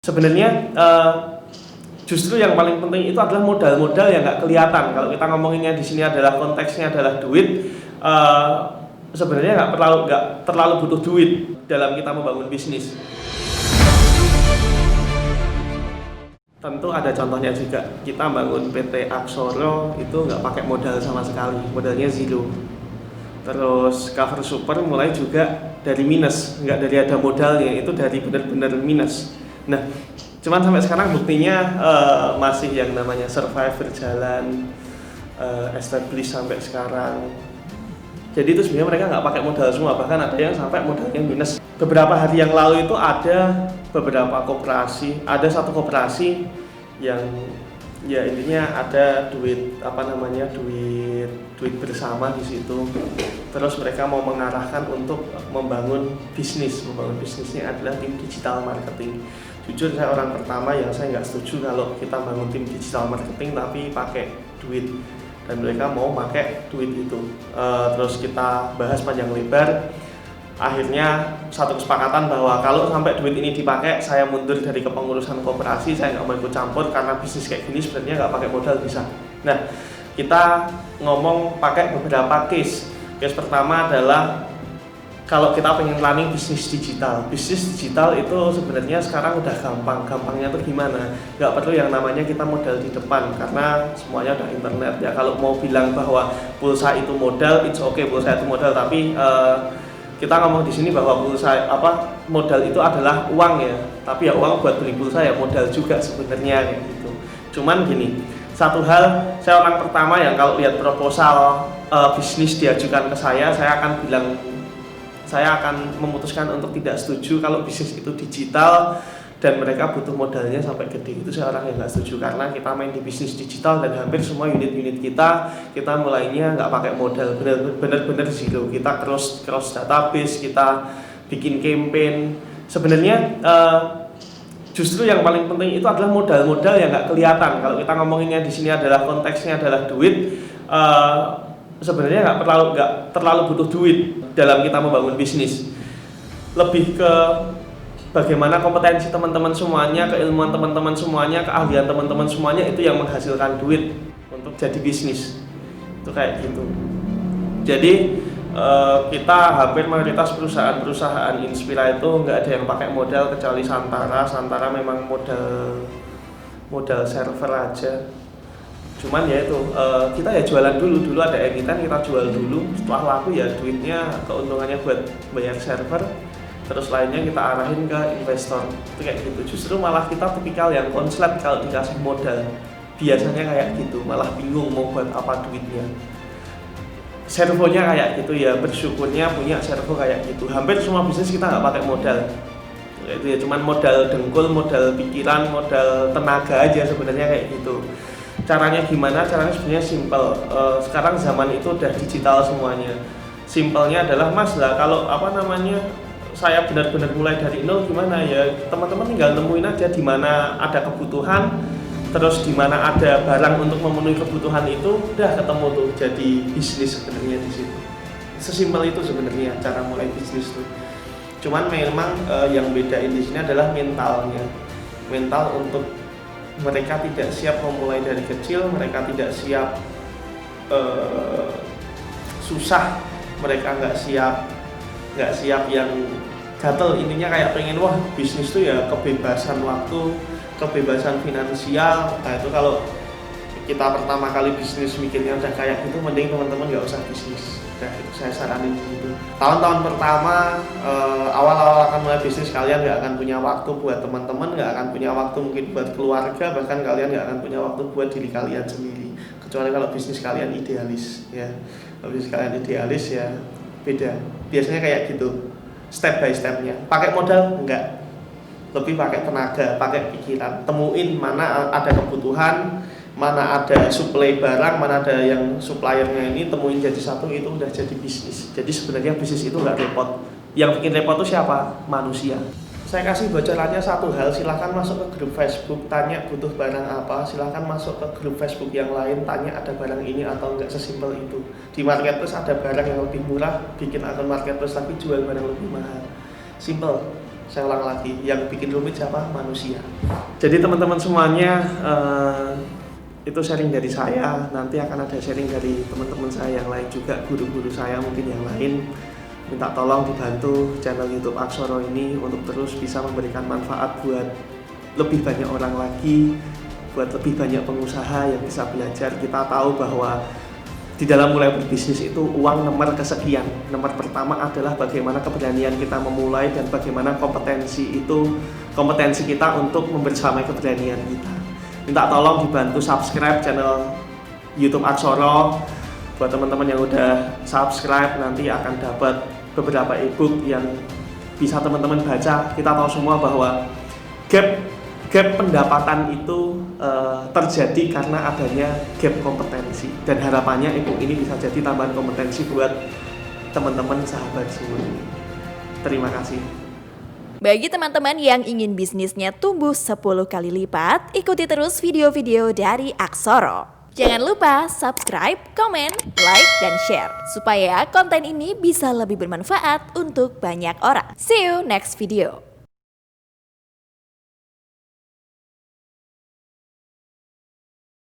Sebenarnya justru yang paling penting itu adalah modal-modal yang nggak kelihatan. Kalau kita ngomonginnya di sini adalah konteksnya adalah duit, sebenarnya nggak terlalu butuh duit dalam kita membangun bisnis. Tentu ada contohnya juga. Kita bangun PT Aksoro itu nggak pakai modal sama sekali, modalnya zero. Terus Cover Super mulai juga dari minus, nggak dari ada modalnya, itu dari benar-benar minus. Nah, cuman sampai sekarang buktinya masih yang namanya survive, berjalan, establish sampai sekarang. Jadi itu sebenarnya mereka nggak pakai modal semua, bahkan ada yang sampai modalnya minus. Beberapa hari yang lalu itu ada beberapa koperasi, ada satu koperasi yang ya intinya ada duit duit bersama di situ. Terus mereka mau mengarahkan untuk membangun bisnis. Membangun bisnisnya adalah tim digital marketing. Jujur saya orang pertama yang saya nggak setuju kalau kita bangun tim digital marketing tapi pakai duit, dan mereka mau pakai duit itu. Terus kita bahas panjang lebar. Akhirnya satu kesepakatan bahwa kalau sampai duit ini dipakai, saya mundur dari kepengurusan koperasi, saya nggak mau ikut campur karena bisnis kayak gini sebenarnya nggak pakai modal bisa. Nah, kita ngomong pakai beberapa case. Case pertama adalah kalau kita pengen planning bisnis digital. Bisnis digital itu sebenarnya sekarang udah gampang. Gampangnya tuh gimana? Nggak perlu yang namanya kita modal di depan karena semuanya udah internet ya. Kalau mau bilang bahwa pulsa itu modal, it's okay, pulsa itu modal, tapi kita ngomong di sini bahwa modal itu adalah uang ya, tapi ya uang buat beli pulsa ya modal juga sebenarnya kayak gitu. Cuman gini, satu hal, saya orang pertama yang kalau lihat proposal bisnis diajukan ke saya akan memutuskan untuk tidak setuju kalau bisnis itu digital dan mereka butuh modalnya sampai gede. Itu saya orang yang nggak setuju karena kita main di bisnis digital dan hampir semua unit-unit kita mulainya nggak pakai modal, benar-benar zero. Kita cross database, kita bikin campaign. Sebenarnya justru yang paling penting itu adalah modal-modal yang nggak kelihatan. Kalau kita ngomonginnya di sini adalah konteksnya adalah duit, sebenarnya nggak terlalu butuh duit dalam kita membangun bisnis. Lebih ke bagaimana kompetensi teman-teman semuanya, keilmuan teman-teman semuanya, keahlian teman-teman semuanya itu yang menghasilkan duit untuk jadi bisnis. Itu kayak gitu. Jadi kita hampir mayoritas perusahaan Inspira itu nggak ada yang pakai modal kecuali Santara memang modal server aja. Cuman ya itu kita ya jualan dulu ada emiten, kita jual dulu, setelah laku ya duitnya keuntungannya buat bayar server, terus lainnya kita arahin ke investor. Itu kayak gitu. Justru malah kita tipikal yang konslet kalau dikasih modal, biasanya kayak gitu, malah bingung mau buat apa duitnya. Servonya kayak gitu ya, bersyukurnya punya servo kayak gitu. Hampir semua bisnis kita nggak pakai modal, itu ya cuman modal dengkul, modal pikiran, modal tenaga aja sebenarnya kayak gitu. Caranya gimana? Caranya sebenarnya simple. Sekarang zaman itu udah digital semuanya. Simpelnya adalah mas lah, kalau saya benar-benar mulai dari nol gimana ya? Teman-teman tinggal nemuin aja di mana ada kebutuhan, terus di mana ada barang untuk memenuhi kebutuhan itu, udah ketemu tuh jadi bisnis sebenarnya di situ. Sesimpel itu sebenarnya cara mulai bisnis tuh. Cuman memang yang bedain di sini adalah mentalnya. Mental untuk mereka tidak siap memulai dari kecil, mereka tidak siap susah, mereka nggak siap yang gatel. Intinya kayak pengen wah bisnis tuh ya kebebasan waktu, kebebasan finansial. Nah itu kalau kita pertama kali bisnis mikirnya udah kayak gitu, mending teman-teman nggak usah bisnis. Nah itu saya saranin gitu. Tahun-tahun pertama awal-awal akan mulai bisnis, kalian nggak akan punya waktu buat teman-teman, nggak akan punya waktu mungkin buat keluarga, bahkan kalian nggak akan punya waktu buat diri kalian sendiri. Kecuali kalau bisnis kalian idealis ya. Kalau bisnis kalian idealis ya beda. Biasanya kayak gitu. Step by stepnya. Pakai modal enggak, lebih pakai tenaga, pakai pikiran. Temuin mana ada kebutuhan, mana ada supply barang, mana ada yang suppliernya ini, temuin jadi satu, itu udah jadi bisnis. Jadi sebenarnya bisnis itu nggak repot. Yang bikin repot itu siapa? Manusia. Saya kasih bocorannya satu hal, silahkan masuk ke grup Facebook, tanya butuh barang apa, silahkan masuk ke grup Facebook yang lain, tanya ada barang ini atau enggak, sesimpel itu. Di marketplace ada barang yang lebih murah, bikin akun marketplace tapi jual barang lebih mahal. Simple. Saya ulang lagi, yang bikin rumit siapa? Manusia. Jadi teman-teman semuanya, itu sharing dari saya, nanti akan ada sharing dari teman-teman saya yang lain juga, guru-guru saya mungkin yang lain. Minta tolong dibantu channel YouTube Aksoro ini untuk terus bisa memberikan manfaat buat lebih banyak orang lagi, buat lebih banyak pengusaha yang bisa belajar. Kita tahu bahwa di dalam mulai berbisnis itu uang nomor kesekian. Nomor pertama adalah bagaimana keberanian kita memulai dan bagaimana kompetensi kita untuk membersamai keberanian kita. Minta tolong dibantu subscribe channel YouTube Aksoro. Buat teman-teman yang udah subscribe nanti akan dapat beberapa ebook yang bisa teman-teman baca. Kita tahu semua bahwa gap pendapatan itu terjadi karena adanya gap kompetensi, dan harapannya ebook ini bisa jadi tambahan kompetensi buat teman-teman sahabat semua. Terima kasih. Bagi teman-teman yang ingin bisnisnya tumbuh 10 kali lipat, ikuti terus video-video dari Aksoro. Jangan lupa subscribe, komen, like, dan share supaya konten ini bisa lebih bermanfaat untuk banyak orang. See you next video.